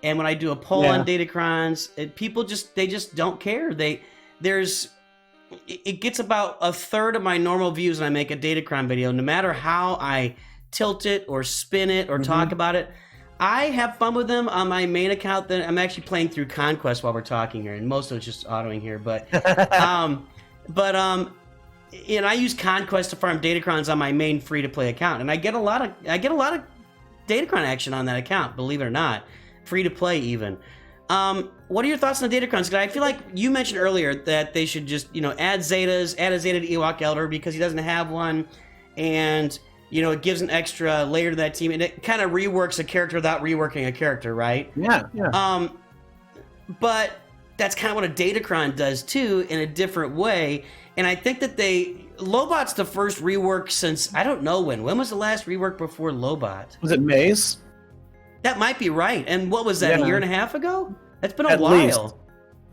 And when I do a poll on Datacrons, people just don't care. It gets about a third of my normal views when I make a Datacron video, no matter how I tilt it or spin it or talk about it. I have fun with them on my main account. Then I'm actually playing through Conquest while we're talking here, and most of it's just autoing here. But, you know, I use Conquest to farm Datacrons on my main free-to-play account, and I get a lot of Datacron action on that account. Believe it or not, free-to-play even. What are your thoughts on the Datacrons? Because I feel like you mentioned earlier that they should just, you know, add Zetas, add a Zeta to Ewok Elder because he doesn't have one, and you know, it gives an extra layer to that team, and it kind of reworks a character without reworking a character, right? Yeah, yeah. But that's kind of what a Datacron does too, in a different way. And I think that Lobot's the first rework since, I don't know when. When was the last rework before Lobot? Was it Maze? That might be right. And what was that, a year and a half ago? That's been a At while. least.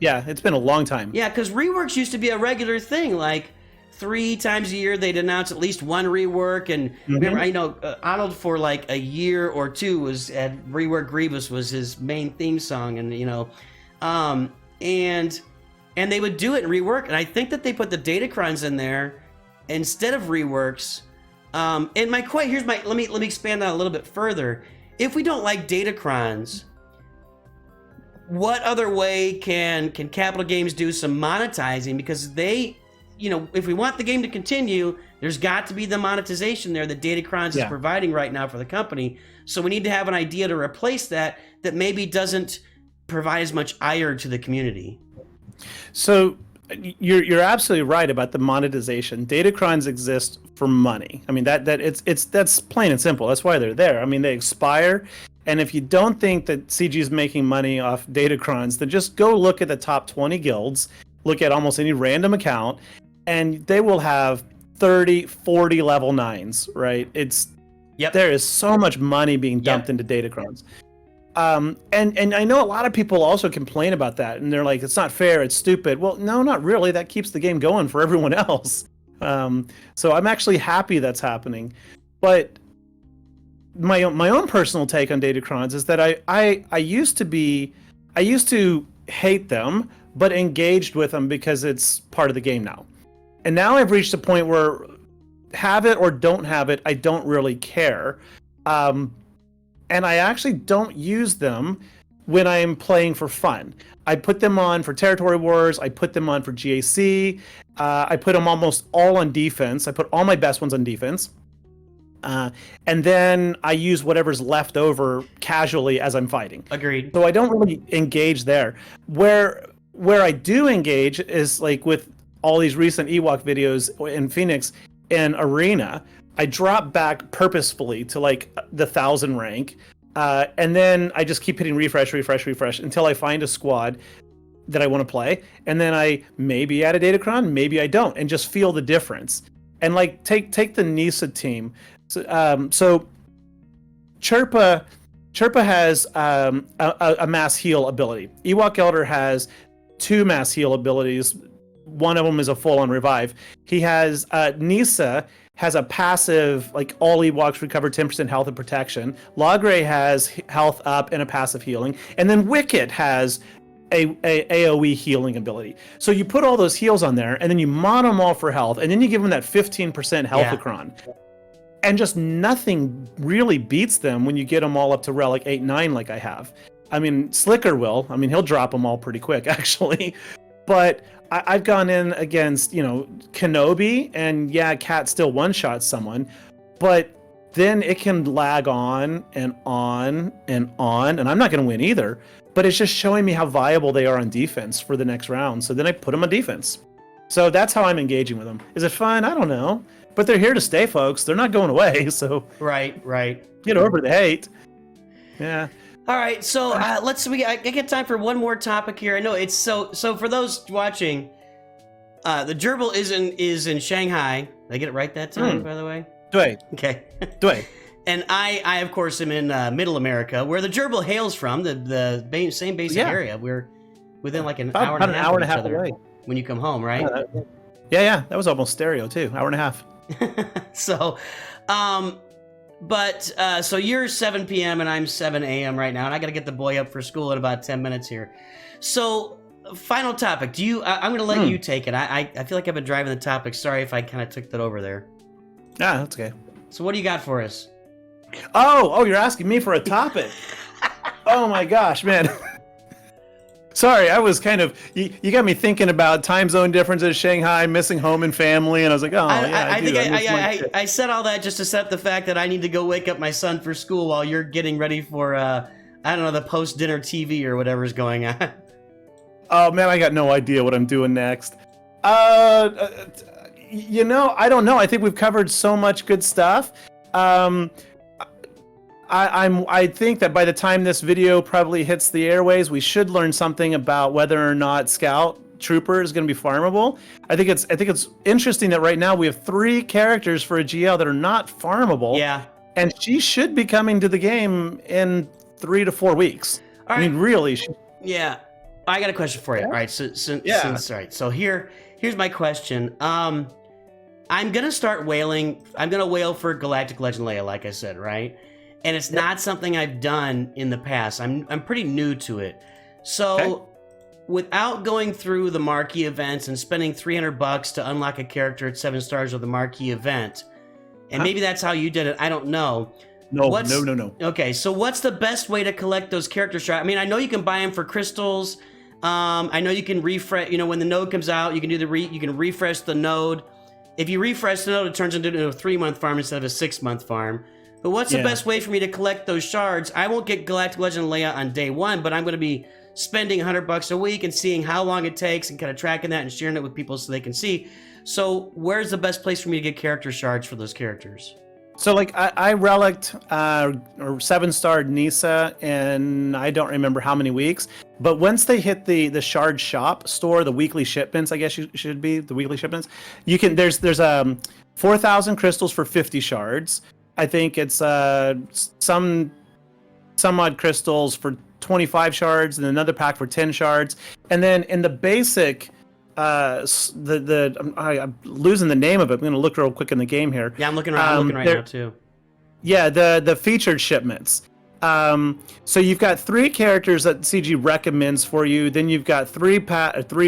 Yeah, it's been a long time. Yeah, because reworks used to be a regular thing. Like 3 times a year, they'd announce at least one rework. And remember, I know Arnold for like a year or two had rework Grievous was his main theme song, and you know, and they would do it and rework. And I think that they put the Datacrons in there instead of reworks. And let me expand that a little bit further. If we don't like Datacrons, what other way can Capital Games do some monetizing? Because they, you know, if we want the game to continue, there's got to be the monetization there that Datacrons is providing right now for the company. So we need to have an idea to replace that maybe doesn't provide as much ire to the community. So you're absolutely right about the monetization. Datacrons exist for money. I mean that's plain and simple. That's why they're there. I mean, they expire, and if you don't think that CG is making money off Datacrons, then just go look at the top 20 guilds, look at almost any random account, and they will have 30, 40 level 9s, right? There is so much money being dumped into Datacrons. And I know a lot of people also complain about that, and they're like, it's not fair, it's stupid. Well, no, not really. That keeps the game going for everyone else. So I'm actually happy that's happening. But my own personal take on Datacrons is that I used to hate them, but engaged with them because it's part of the game now. And now I've reached a point where have it or don't have it, I don't really care. And I actually don't use them when I'm playing for fun. I put them on for Territory Wars. I put them on for GAC. I put them almost all on defense. I put all my best ones on defense. And then I use whatever's left over casually as I'm fighting. Agreed. So I don't really engage there. Where I do engage is like with all these recent Ewok videos in Phoenix in Arena. I drop back purposefully to like the 1,000 rank, and then I just keep hitting refresh until I find a squad that I want to play, and then I maybe add a Datacron, maybe I don't, and just feel the difference. And like take the Kneesaa team. So Chirpa has a mass heal ability. Ewok Elder has 2 mass heal abilities. One of them is a full-on revive. He has Kneesaa has a passive, like all Ewoks recover 10% health and protection. Logray has health up and a passive healing. And then Wicket has a AoE healing ability. So you put all those heals on there, and then you mod them all for health, and then you give them that 15% healthacron. And just nothing really beats them when you get them all up to Relic 8, 9 like I have. I mean, Slicker will. I mean, he'll drop them all pretty quick, actually. But I've gone in against, you know, Kenobi, and Cat still one-shots someone, but then it can lag on and on and on, and I'm not going to win either, but it's just showing me how viable they are on defense for the next round, so then I put them on defense. So that's how I'm engaging with them. Is it fun? I don't know, but they're here to stay, folks. They're not going away, so... Right. Get over the hate. Yeah. All right, so I get time for one more topic here. I know it's so for those watching, the Gerbil is in Shanghai. Did I get it right that time, by the way? Dui. Okay. Dui. And I of course am in Middle America, where the Gerbil hails from, the same basic area. We're within like an hour and a half away when you come home, right? Yeah, that was almost stereo too. Hour and a half. So, so you're 7 p.m. and I'm 7 a.m. right now, and I got to get the boy up for school in about 10 minutes here. So, final topic. I'm going to let you take it. I feel like I've been driving the topic. Sorry if I kind of took that over there. Ah, that's okay. So what do you got for us? Oh, you're asking me for a topic. Oh my gosh, man. Sorry, I was kind of, you got me thinking about time zone differences, Shanghai, missing home and family, and I was like, oh, I do. I said all that just to set up the fact that I need to go wake up my son for school while you're getting ready for, I don't know, the post-dinner TV or whatever's going on. Oh man, I got no idea what I'm doing next. You know, I don't know. I think we've covered so much good stuff. I think that by the time this video probably hits the airways, we should learn something about whether or not Scout Trooper is going to be farmable. I think it's interesting that right now we have 3 characters for a GL that are not farmable. Yeah. And she should be coming to the game in 3 to 4 weeks. All right. I mean, really. Yeah. I got a question for you. All right. So here's my question. I'm gonna start whaling. I'm gonna whale for Galactic Legend Leia, like I said, right? And it's not something I've done in the past. I'm pretty new to it. So without going through the marquee events and spending $300 to unlock a character at 7 stars of the marquee event, and maybe that's how you did it, I don't know. No. Okay, so what's the best way to collect those character shards? I mean, I know you can buy them for crystals. I know you can refresh, you know, when the node comes out, you can do you can refresh the node. If you refresh the node, it turns into a 3-month farm instead of a 6-month farm. But what's the best way for me to collect those shards? I won't get Galactic Legend Leia on day 1, but I'm going to be spending $100 a week and seeing how long it takes and kind of tracking that and sharing it with people so they can see. So where's the best place for me to get character shards for those characters? So like I relicked or 7-starred Kneesaa in I don't remember how many weeks, but once they hit the shard shop store, the weekly shipments, I guess you should be the weekly shipments. You can there's 4,000 crystals for 50 shards. I think it's some odd crystals for 25 shards and another pack for 10 shards, and then in the basic. I'm losing the name of it. I'm going to look real quick in the game here. Yeah, I'm looking right now too. Yeah, the featured shipments. So you've got 3 characters that CG recommends for you. Then you've got 3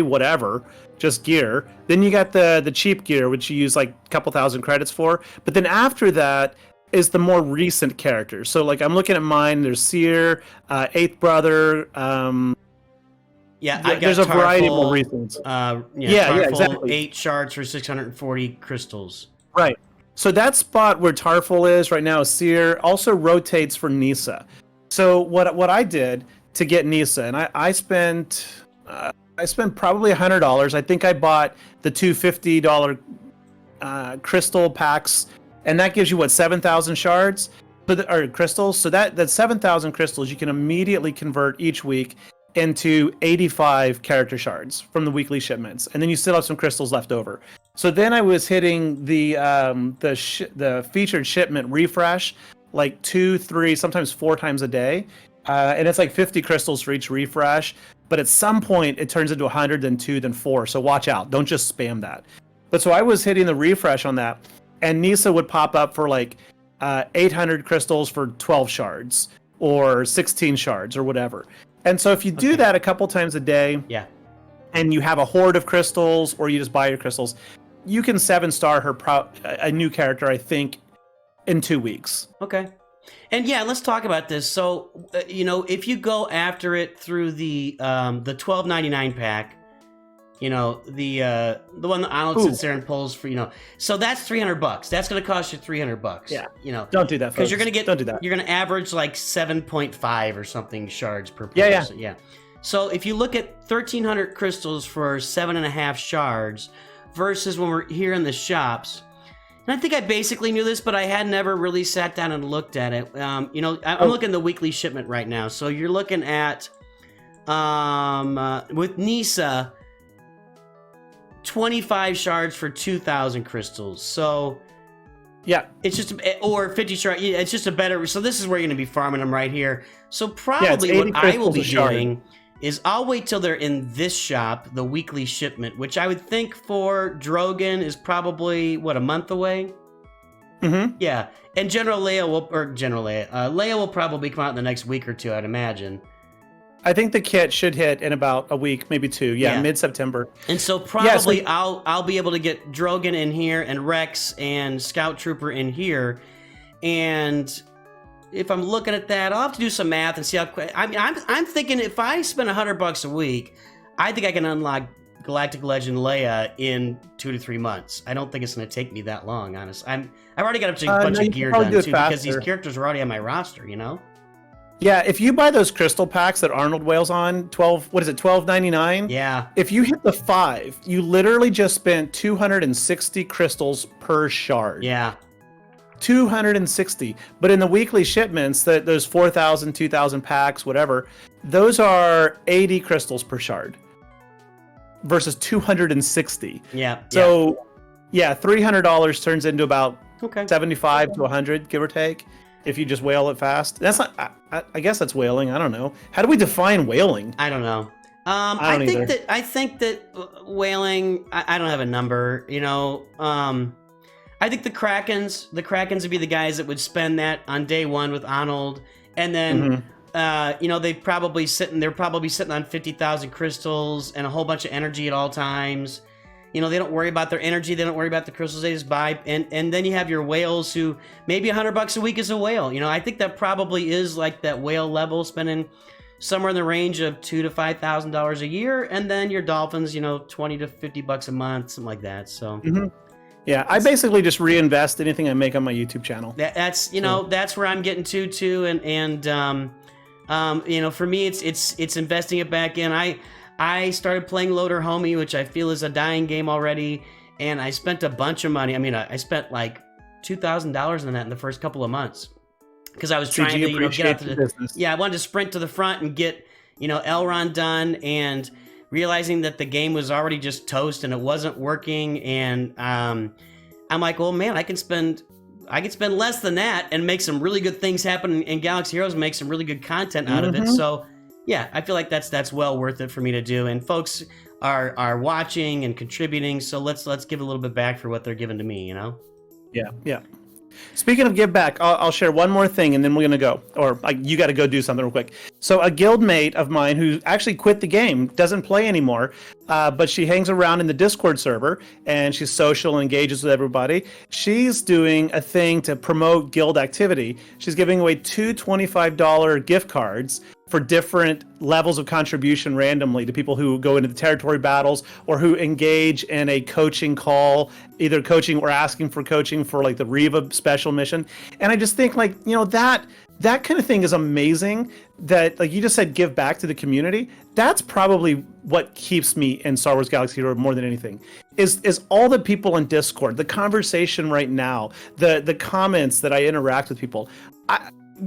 whatever, just gear. Then you got the cheap gear, which you use like a couple thousand credits for. But then after that is the more recent characters. So like I'm looking at mine. There's Seer, Eighth Brother. Yeah, I got there's a variety of more reasons. Exactly. 8 shards for 640 crystals. Right. So that spot where Tarful is right now, Seer, also rotates for Kneesaa. So what I did to get Kneesaa, and I spent probably $100. I think I bought the two $50 crystal packs, and that gives you 7,000 shards, or crystals. So that 7,000 crystals you can immediately convert each week into 85 character shards from the weekly shipments, and then you still have some crystals left over. So then I was hitting the featured shipment refresh like 2, 3, sometimes 4 times a day, and it's like 50 crystals for each refresh. But at some point it turns into 100, then 2, then 4. So watch out, don't just spam that. But so I was hitting the refresh on that, and Kneesaa would pop up for like 800 crystals for 12 shards or 16 shards or whatever. And so if you do that a couple times a day, and you have a horde of crystals, or you just buy your crystals, you can 7-star her a new character, I think, in 2 weeks. Okay. And yeah, let's talk about this. So, if you go after it through the $12.99 pack, the one that Alan sits there and pulls for, so that's $300. That's going to cost you $300. Yeah. Don't do that, because you're going to get. Don't do that. You're going to average like 7.5 or something shards per person. Yeah. So if you look at 1,300 crystals for 7.5 shards versus when we're here in the shops, and I think I basically knew this, but I had never really sat down and looked at it. I'm looking at the weekly shipment right now. So you're looking at with Kneesaa, 25 shards for 2,000 crystals. So yeah, it's just, or 50 shards. It's just a better. So this is where you're going to be farming them right here. So probably what I will be doing is I'll wait till they're in this shop, the weekly shipment, which I would think for Drogon is probably a month away. Mm-hmm. Yeah, and Leia will probably come out in the next week or 2, I'd imagine. I think the kit should hit in about a week, maybe 2. Yeah. Mid-September. And so probably I'll be able to get Drogon in here and Rex and Scout Trooper in here, and if I'm looking at that, I'll have to do some math and see how quick. I mean, I'm thinking if I spend $100 a week, I think I can unlock Galactic Legend Leia in 2 to 3 months. I don't think it's going to take me that long, honestly. I've already got a bunch of gear done too because these characters are already on my roster, you know. Yeah, if you buy those crystal packs that Arnold whales on, $12.99? Yeah. If you hit the 5, you literally just spent 260 crystals per shard. Yeah. 260. But in the weekly shipments, those 4,000, 2,000 packs, whatever, those are 80 crystals per shard versus 260. Yeah. So, yeah, $300 turns into about okay. 75 to 100, give or take. If you just whale it fast. That's not, I guess that's whaling. I don't know. How do we define whaling? I don't know. I think that whaling, I don't have a number, you know. I think the Krakens would be the guys that would spend that on day one with Arnold. And then, you know, they're probably sitting on 50,000 crystals and a whole bunch of energy at all times. You know, they don't worry about their energy. They don't worry about the crystals they just buy. And then you have your whales who maybe $100 a week is a whale. You know, I think that probably is like that whale level, spending somewhere in the range of $2,000 to $5,000 a year. And then your dolphins, you know, $20 to $50 a month, something like that. So, yeah, I basically just reinvest anything I make on my YouTube channel. That's, you know, that's where I'm getting to too. And you know, for me, it's investing it back in. I started playing Loader Homie, which I feel is a dying game already, and I spent a bunch of money. I mean, I spent like $2,000 on that in the first couple of months because I was trying to, you know, get out to the business. Yeah, I wanted to sprint to the front and get, you know, Elrond done, and realizing that the game was already just toast and it wasn't working, and I'm like, well, man, I can spend less than that and make some really good things happen in Galaxy Heroes and make some really good content out of it. So. Yeah, I feel like that's well worth it for me to do, and folks are watching and contributing. So let's give a little bit back for what they're giving to me, you know. Yeah. Speaking of give back, I'll share one more thing, and then we're gonna go. Or you got to go do something real quick. So a guild mate of mine who actually quit the game, doesn't play anymore, but she hangs around in the Discord server and she's social and engages with everybody. She's doing a thing to promote guild activity. She's giving away 2 $25 gift cards for different levels of contribution randomly to people who go into the territory battles or who engage in a coaching call, either coaching or asking for coaching for like the Reva special mission. And I just think, like, you know, that kind of thing is amazing, that, like you just said, give back to the community. That's probably what keeps me in Star Wars Galaxy Hero more than anything, is all the people in Discord, the conversation right now, the comments that I interact with people.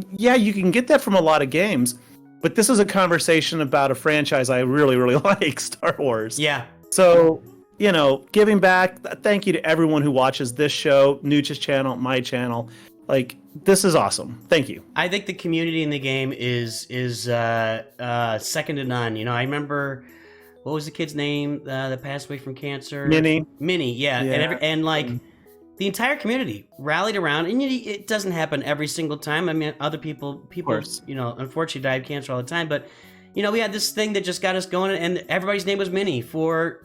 Yeah, you can get that from a lot of games, but this is a conversation about a franchise I really, really like, Star Wars. Yeah. So, you know, giving back, thank you to everyone who watches this show, NOOCH's channel, my channel. Like, this is awesome. Thank you. I think the community in the game is second to none. You know, I remember, what was the kid's name that passed away from cancer? Minnie, yeah. And like, the entire community rallied around, and it doesn't happen every single time. I mean, other people, you know, unfortunately die of cancer all the time. But, you know, we had this thing that just got us going, and everybody's name was Minnie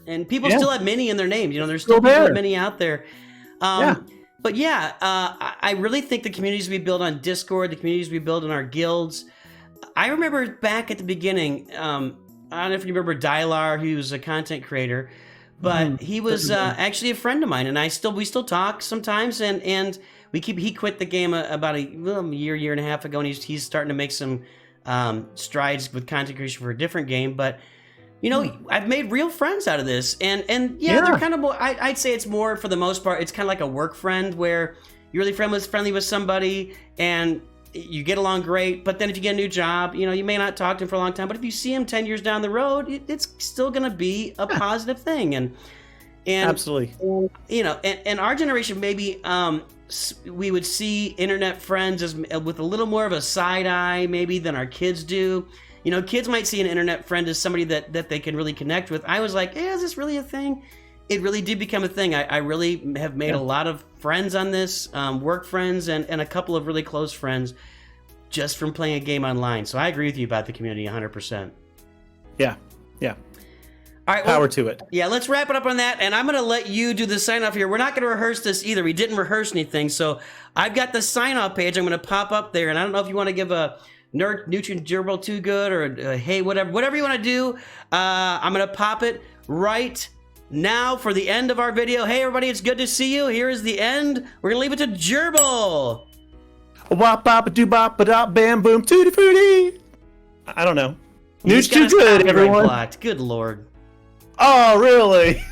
and people still have Minnie in their names. You know, there's still people with Minnie out there. But yeah, I really think the communities we build on Discord, the communities we build in our guilds. I remember back at the beginning, I don't know if you remember Dylar, he was a content creator. But he was actually a friend of mine, and we still talk sometimes, and he quit the game about a year and a half ago, and he's starting to make some strides with content creation for a different game. But, you know, I've made real friends out of this, and they're kind of more, I'd say it's more, for the most part, it's kind of like a work friend where you're really friendly with somebody, and you get along great, but then if you get a new job, you know, you may not talk to him for a long time, but if you see him 10 years down the road, it's still going to be a positive thing. And absolutely, you know, and our generation, maybe we would see internet friends as with a little more of a side eye maybe than our kids do. You know, kids might see an internet friend as somebody that they can really connect with. I was like, is this really a thing? It really did become a thing. I really have made a lot of friends on this, work friends, and a couple of really close friends just from playing a game online. So I agree with you about the community 100%. Yeah. All right, Power to it. Yeah, let's wrap it up on that, and I'm going to let you do the sign-off here. We're not going to rehearse this either. We didn't rehearse anything, so I've got the sign-off page. I'm going to pop up there, and I don't know if you want to give a NOOCH and Gerbil too good, or a, hey, whatever you want to do. I'm going to pop it right now for the end of our video. Hey, everybody, it's good to see you. Here is the end. We're going to leave it to Gerbil. Wop bop doo bop ba da bam boom tutti frutti. I don't know. NOOCH too good, everyone. Good lord. Oh, really?